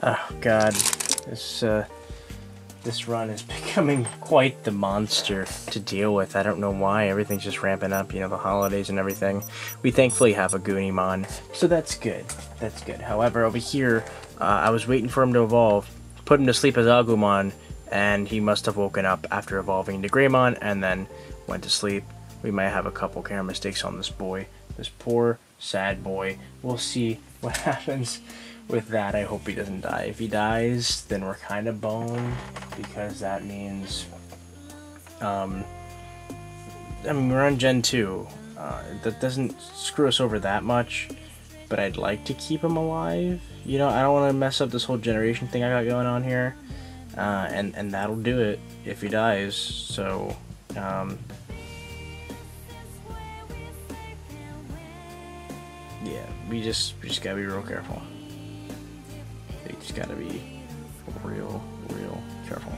Oh god, this run is becoming quite the monster to deal with. I don't know why. Everything's just ramping up, you know, the holidays and everything. We thankfully have a Goonimon, so that's good. That's good. However, over here, I was waiting for him to evolve, put him to sleep as Agumon, and he must have woken up after evolving to Greymon and then went to sleep. We might have a couple camera mistakes on this boy. This poor, sad boy. We'll see what happens with that. I hope he doesn't die. If he dies, then we're kind of boned, because that means, I mean, we're on Gen 2. That doesn't screw us over that much, but I'd like to keep him alive. You know, I don't want to mess up this whole generation thing I got going on here, and that'll do it if he dies. So, yeah, we just gotta be real careful. You just gotta be real careful.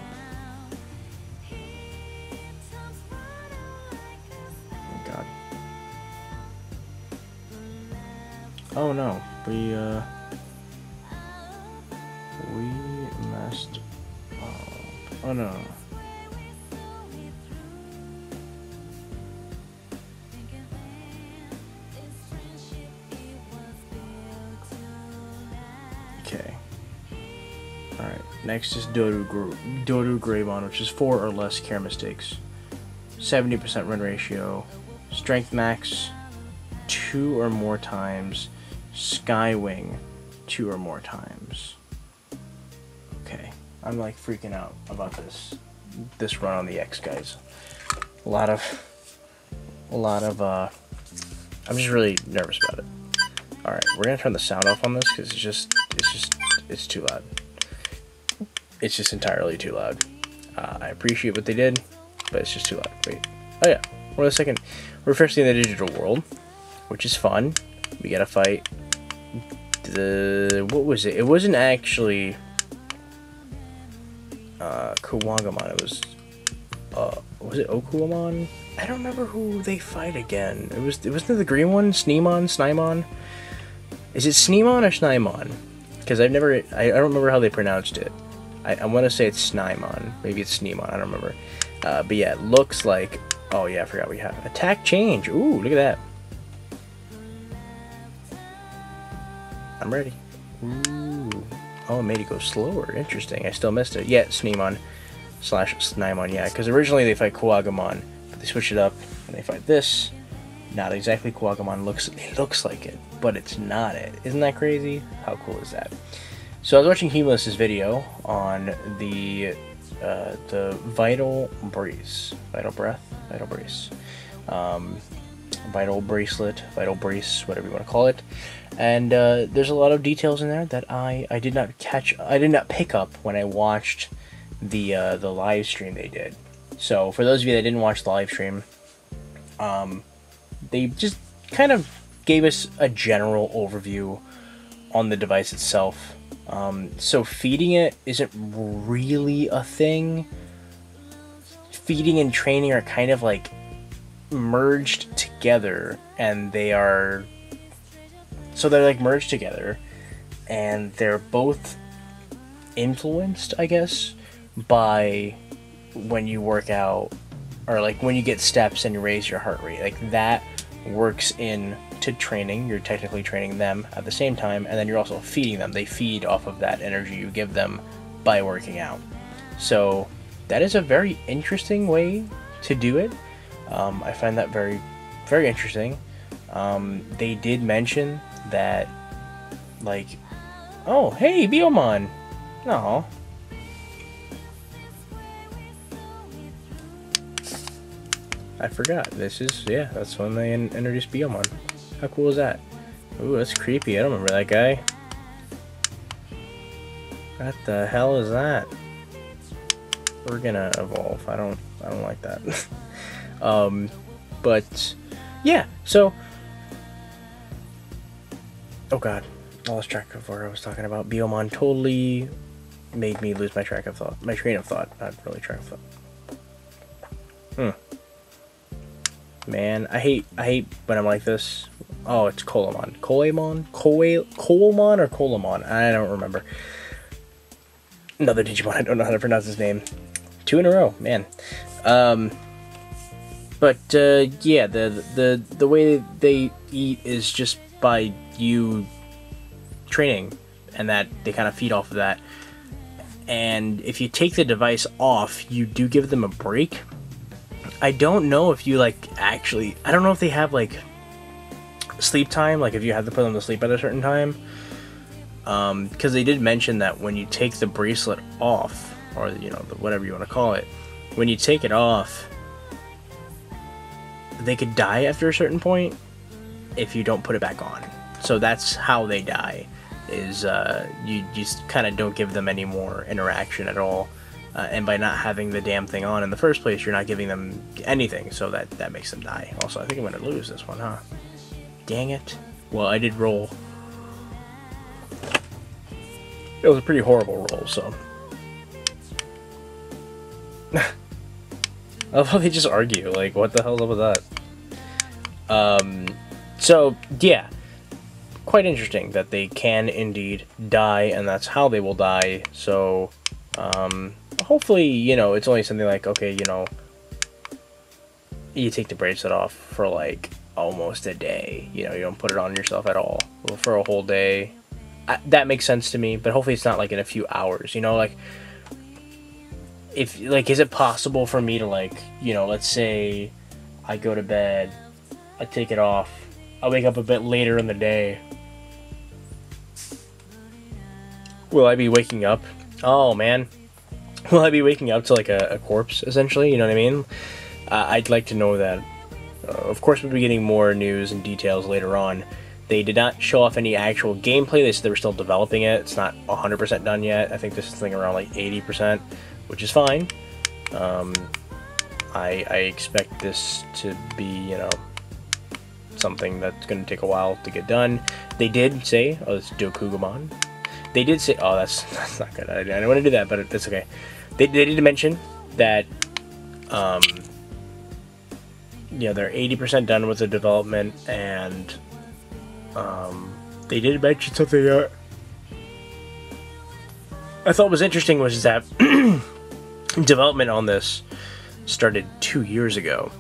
Oh god. Oh no, we messed up. Oh no. Okay. Alright, next is Dodu Greymon, which is 4 or less care mistakes. 70% run ratio. Strength max 2 or more times. Skywing 2 or more times. Okay, I'm like freaking out about this run on the X, guys. A lot of I'm just really nervous about it. Alright, we're gonna turn the sound off on this because it's too loud. It's just entirely too loud. I appreciate what they did, but it's just too loud. Wait. Oh yeah. We're officially in the digital world, which is fun. We gotta fight what was it? It wasn't actually Kuwagamon. It was it Okuamon? I don't remember who they fight again. It wasn't the green one? Snymon? Is it Sneemon or Snymon? Because I don't remember how they pronounced it. I want to say it's Snymon. Maybe it's Sneemon. I don't remember. But yeah, it looks like... Oh yeah, I forgot we have attack change. Ooh, look at that. I'm ready. Ooh. Oh, it made it go slower. Interesting. I still missed it. Yeah, Sneemon / Snymon. Yeah, because originally they fight Kuwagamon, but they switch it up and they fight this. Not exactly Kuwagamon. It looks like it, but it's not it. Isn't that crazy? How cool is that? So I was watching Hemolis's video on the Vital Brace, Vital Bracelet, Vital Brace, whatever you want to call it. And there's a lot of details in there that I did not pick up when I watched the live stream they did. So for those of you that didn't watch the live stream, they just kind of gave us a general overview on the device itself. So feeding it isn't really a thing. Feeding and training are kind of like merged together, and they're like merged together, and they're both influenced, I guess, by when you work out, or like when you get steps and you raise your heart rate. Like that works into training. You're technically training them at the same time, and then you're also feeding them. They feed off of that energy you give them by working out. So that is a very interesting way to do it. I find that very, very interesting. They did mention that, like, oh, hey, Biomon! No. I forgot. This is, yeah, that's when they introduced Biomon. How cool is that? Ooh, that's creepy. I don't remember that guy. What the hell is that? We're gonna evolve. I don't like that. But yeah, so oh god, I lost track of where I was talking about. Biomon totally made me lose my train of thought. Not really track of thought. Man, I hate when I'm like this. Oh, it's Colamon. Colamon or Colamon? I don't remember. Another Digimon, I don't know how to pronounce his name. 2 in a row, man. Yeah, the way they eat is just by you training, and that they kind of feed off of that. And if you take the device off, you do give them a break. I don't know if you like actually. I don't know if they have like sleep time, like if you have to put them to sleep at a certain time. Because they did mention that when you take the bracelet off, or whatever you want to call it, when you take it off, they could die after a certain point if you don't put it back on. So that's how they die, is you just kind of don't give them any more interaction at all. And by not having the damn thing on in the first place, you're not giving them anything, so that makes them die. Also, I think I'm going to lose this one, huh? Dang it. Well, I did roll. It was a pretty horrible roll, so. I love how they just argue, like, what the hell's up with that? So, yeah. Quite interesting that they can indeed die, and that's how they will die, so, hopefully, it's only something like, okay, you take the bracelet off for, like, almost a day, you don't put it on yourself at all, for a whole day. That makes sense to me, but hopefully it's not, like, in a few hours, like, if, like, is it possible for me to, like, let's say I go to bed, I take it off, I wake up a bit later in the day, will I be waking up? Oh, man. Will I be waking up to, like, a corpse, essentially? You know what I mean? I'd like to know that. Of course, we'll be getting more news and details later on. They did not show off any actual gameplay. They said they were still developing it. It's not 100% done yet. I think this is something around, like, 80%, which is fine. I expect this to be, something that's going to take a while to get done. They did say, oh, it's Dokugumon. They did say, oh, that's not good. I don't want to do that, but it's okay. They did mention that, they're 80% done with the development, and they did mention something that I thought was interesting, was that development on this started 2 years ago.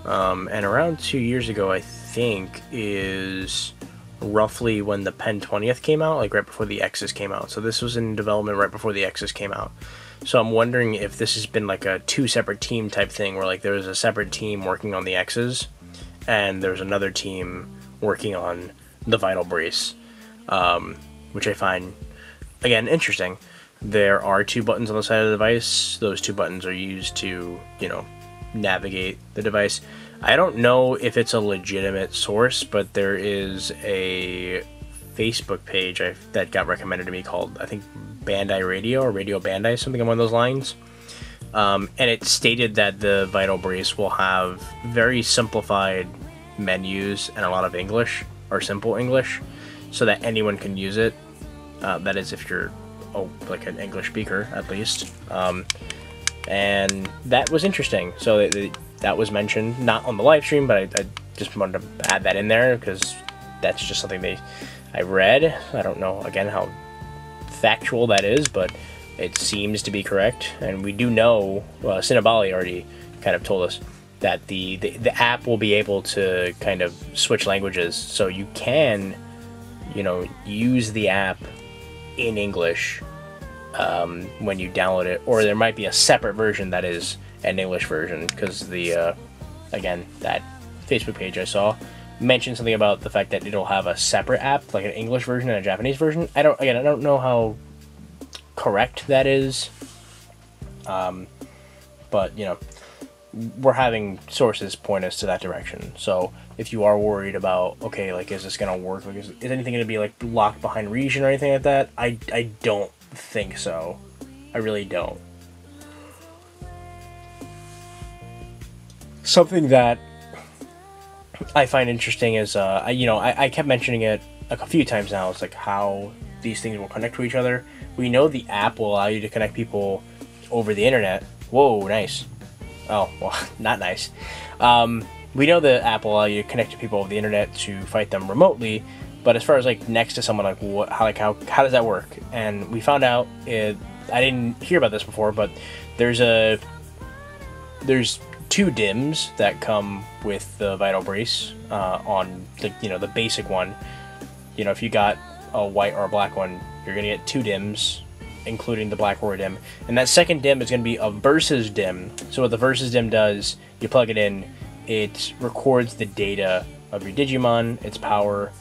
And around 2 years ago, I think, is roughly when the Pen 20th came out, like right before the X's came out. So this was in development right before the X's came out. So I'm wondering if this has been like a 2 separate team type thing, where like there was a separate team working on the X's, and there's another team working on the Vital Brace, which I find, again, interesting. There are 2 buttons on the side of the device. Those 2 buttons are used to, navigate the device. I don't know if it's a legitimate source, but there is a Facebook page that got recommended to me called, I think, Bandai Radio, or Radio Bandai, something along those lines. And it stated that the Vital Brace will have very simplified menus and a lot of English, or simple English, so that anyone can use it. That is, if you're like an English speaker, at least. And that was interesting. So that was mentioned, not on the live stream, but I just wanted to add that in there, because that's just something I read. I don't know, again, how factual that is, but it seems to be correct. And we do know, Cinnabali already kind of told us that the app will be able to kind of switch languages, so you can, use the app in English when you download it, or there might be a separate version that is an English version, because again, that Facebook page I saw mentioned something about the fact that it'll have a separate app, like an English version and a Japanese version. I don't know how correct that is, but we're having sources point us to that direction. So if you are worried about, okay, like, is this gonna work? Like, is anything gonna be like locked behind region or anything like that? I don't think so. I really don't. Something that I find interesting is, I kept mentioning it like a few times now. It's like how these things will connect to each other. We know the app will allow you to connect people over the internet. Whoa, nice. Oh, well, not nice. We know the app will allow you to connect to people over the internet to fight them remotely, but as far as like next to someone, like how does that work? And we found out I didn't hear about this before, but there's two DIMMs that come with the Vital Brace on the basic one. If you got a white or a black one, you're gonna get two DIMMs, including the Black Roar DIMM, and that second DIMM is gonna be a Versus DIMM. So what the Versus DIMM does, you plug it in, it records the data of your Digimon, its power,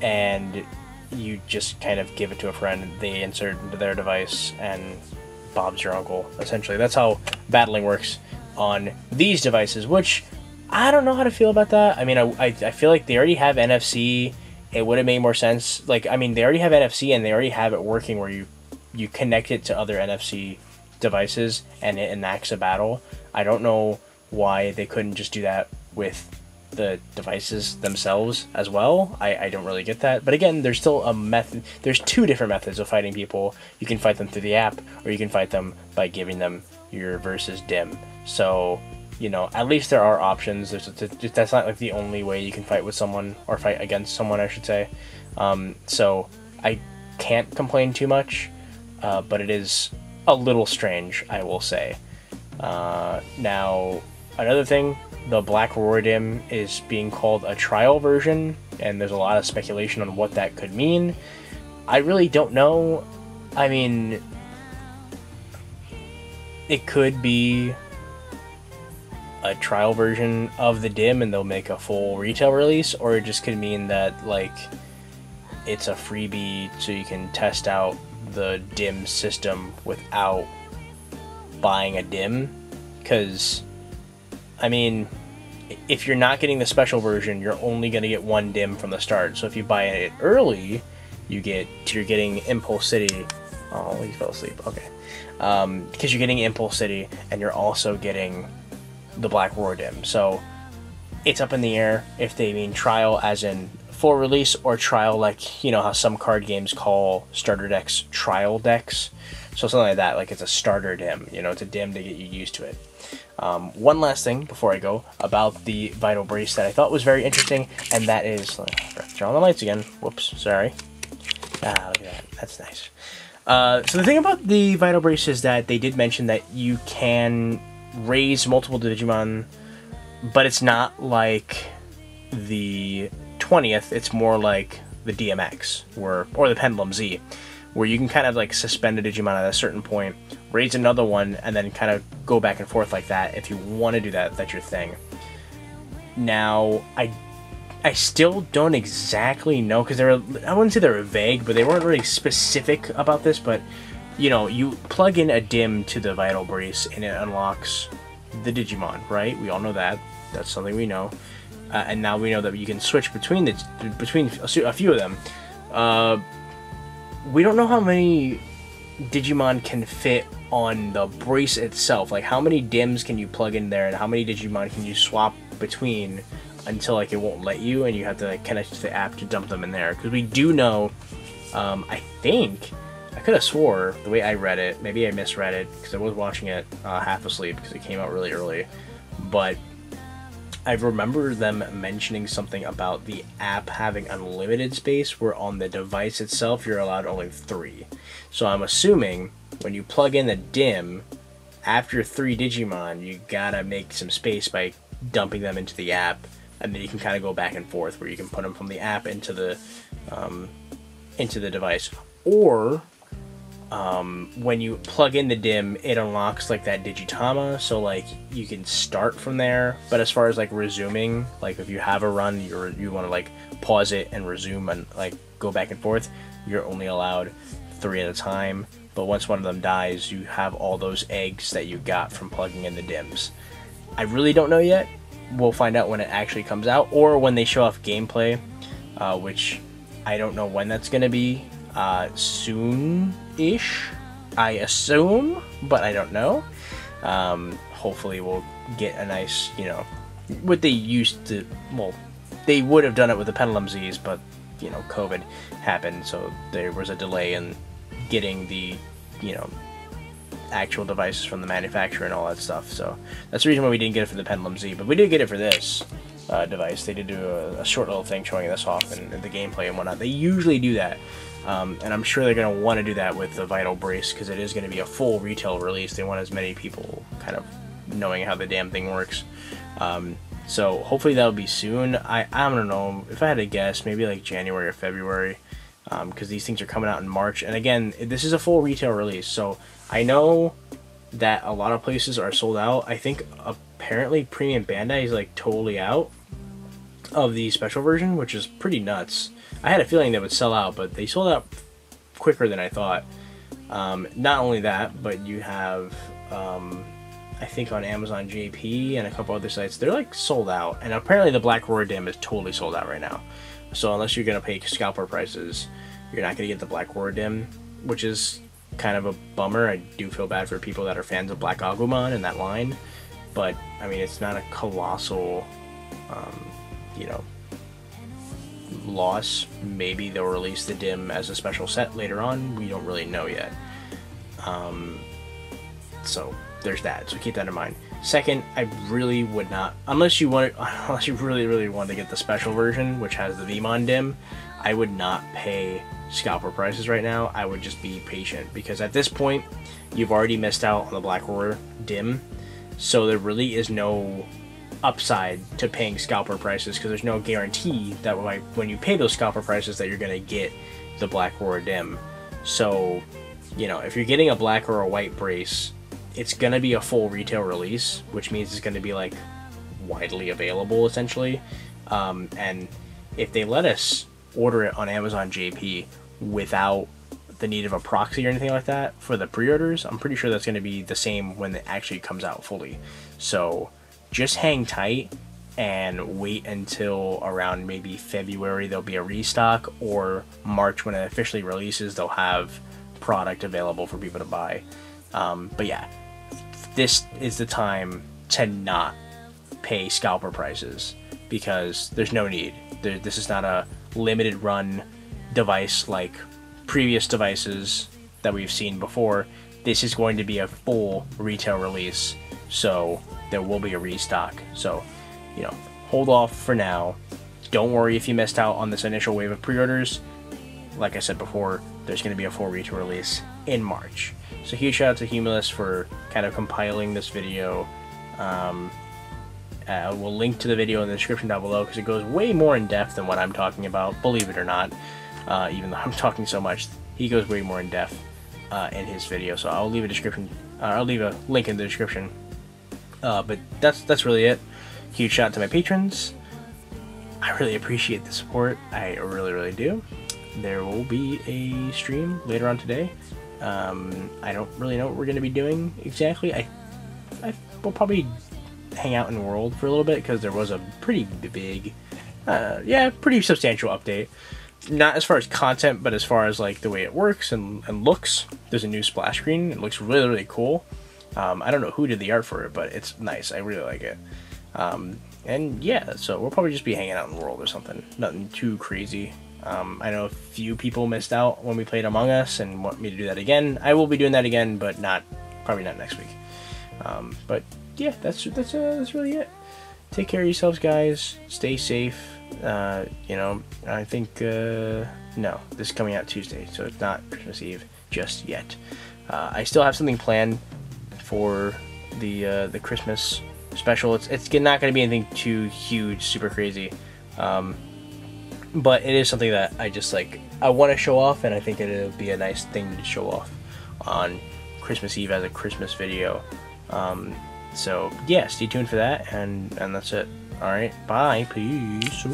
and you just kind of give it to a friend. They insert it into their device, and Bob's your uncle. Essentially, that's how battling works on these devices. Which I don't know how to feel about that. I mean, I feel like they already have NFC. It would have made more sense. Like, I mean, they already have NFC, and they already have it working where you connect it to other NFC devices, and it enacts a battle. I don't know why they couldn't just do that with the devices themselves as well. I don't really get that. But again, there's still a method. There's two different methods of fighting people. You can fight them through the app, or you can fight them by giving them your Versus DIMM. So, at least there are options. That's not like the only way you can fight with someone, or fight against someone, I should say. So I can't complain too much, but it is a little strange, I will say. Now, another thing, the Black Roar DIMM is being called a trial version, and there's a lot of speculation on what that could mean. I really don't know. I mean, it could be a trial version of the DIMM and they'll make a full retail release, or it just could mean that, like, it's a freebie so you can test out the DIMM system without buying a DIMM. Because, I mean, if you're not getting the special version, you're only going to get one DIMM from the start. So if you buy it early, you're getting Impulse City. Oh, he fell asleep. Okay. Because you're getting Impulse City, and you're also getting the Black Roar DIMM. So it's up in the air if they mean trial as in full release, or trial like, how some card games call starter decks trial decks. So something like that, like it's a starter DIMM. It's a DIMM to get you used to it. One last thing before I go about the Vital Brace that I thought was very interesting, and that is, turn on the lights again. Whoops, sorry. Look at that. That's nice. So the thing about the Vital Brace is that they did mention that you can raise multiple Digimon, but it's not like the 20th. It's more like the DMX, or the Pendulum Z, where you can kind of like suspend a Digimon at a certain point, raise another one, and then kind of go back and forth like that. If you want to do that, that's your thing. Now, I still don't exactly know, because I wouldn't say they were vague, but they weren't really specific about this. But you plug in a DIMM to the Vital Brace and it unlocks the Digimon, right? We all know that. That's something we know. And now we know that you can switch between a few of them. We don't know how many Digimon can fit on the brace itself. Like, how many DIMMs can you plug in there, and how many Digimon can you swap between until, like, it won't let you, and you have to, like, connect to the app to dump them in there. Because we do know, I think, I could have swore, the way I read it, maybe I misread it, because I was watching it half asleep, because it came out really early, but I remember them mentioning something about the app having unlimited space, where on the device itself you're allowed only 3. So I'm assuming when you plug in the DIMM, after 3 Digimon, you gotta make some space by dumping them into the app, and then you can kind of go back and forth, where you can put them from the app into the device. Or when you plug in the DIMM, it unlocks like that Digitama, so like you can start from there. But as far as like resuming, like if you have a run, you want to like pause it and resume and like go back and forth, you're only allowed 3 at a time. But once one of them dies, you have all those eggs that you got from plugging in the DIMMs. I really don't know yet. We'll find out when it actually comes out, or when they show off gameplay, which I don't know when that's gonna be. Soon-ish, I assume, but I don't know. Hopefully we'll get a nice, what they used to, well, they would have done it with the Pendulum Zs, but, COVID happened, so there was a delay in getting the, actual devices from the manufacturer and all that stuff. So that's the reason why we didn't get it for the Pendulum Z, but we did get it for this device. They did do a short little thing showing this off and the gameplay and whatnot. They usually do that. And I'm sure they're going to want to do that with the Vital Brace, because it is going to be a full retail release. They want as many people kind of knowing how the damn thing works. So hopefully that'll be soon. I don't know, if I had to guess, maybe like January or February, because these things are coming out in March. And again, this is a full retail release, so I know that a lot of places are sold out. I think apparently Premium Bandai is like totally out of the special version, which is pretty nuts. I had a feeling they would sell out, but they sold out quicker than I thought. Not only that, but you have I think on Amazon JP and a couple other sites, they're like sold out. And apparently the Black Roar Dim is totally sold out right now. So unless you're gonna pay scalper prices, you're not gonna get the Black Roar Dim, which is kind of a bummer. I do feel bad for people that are fans of Black Agumon and that line, but I mean, it's not a colossal you know, loss. Maybe they'll release the Dim as a special set later on. We don't really know yet. So there's that. So keep that in mind. Second, I really would not, unless you really want to get the special version, which has the Veemon Dim, I would not pay scalper prices right now. I would just be patient, because at this point, you've already missed out on the Black Roar Dim, so there really is no upside to paying scalper prices, because there's no guarantee that when you pay those scalper prices that you're going to get the Black Roar Dim. So, you know, if you're getting a black or a white brace, it's going to be a full retail release, which means it's going to be like widely available essentially. And if they let us order it on Amazon JP without the need of a proxy or anything like that for the pre-orders, I'm pretty sure that's going to be the same when it actually comes out fully. So just hang tight and wait until around maybe February there'll be a restock, or March when it officially releases they'll have product available for people to buy. But yeah, this is the time to not pay scalper prices, because there's no need. This is not a limited run device like previous devices that we've seen before. This is going to be a full retail release, so there will be a restock. So, you know, hold off for now. Don't worry if you missed out on this initial wave of pre-orders. Like I said before, there's going to be a full retail release in March. So huge shout out to Humulus for kind of compiling this video. We'll link to the video in the description down below, because it goes way more in depth than what I'm talking about, believe it or not. Even though I'm talking so much, he goes way more in depth in his video. So I'll leave a link in the description. But that's really it. Huge shout out to my patrons. I really appreciate the support. I really do. There will be a stream later on today. I don't really know what we're going to be doing exactly. I will probably hang out in World for a little bit, because there was a pretty big, pretty substantial update. Not as far as content, but as far as like the way it works and looks. There's a new splash screen. It looks really cool. I don't know who did the art for it, but it's nice. I really like it. And yeah, so we'll probably just be hanging out in World or something. Nothing too crazy. I know a few people missed out when we played Among Us and want me to do that again. I will be doing that again, but probably not next week. But yeah, that's really it. Take care of yourselves, guys. Stay safe. You know, I think no, this is coming out Tuesday, so it's not Christmas Eve just yet. I still have something planned for the Christmas special. It's not going to be anything too huge, super crazy. But it is something that I want to show off, and I think it'll be a nice thing to show off on Christmas Eve as a Christmas video. So yeah, stay tuned for that, and that's it. Alright, bye, peace.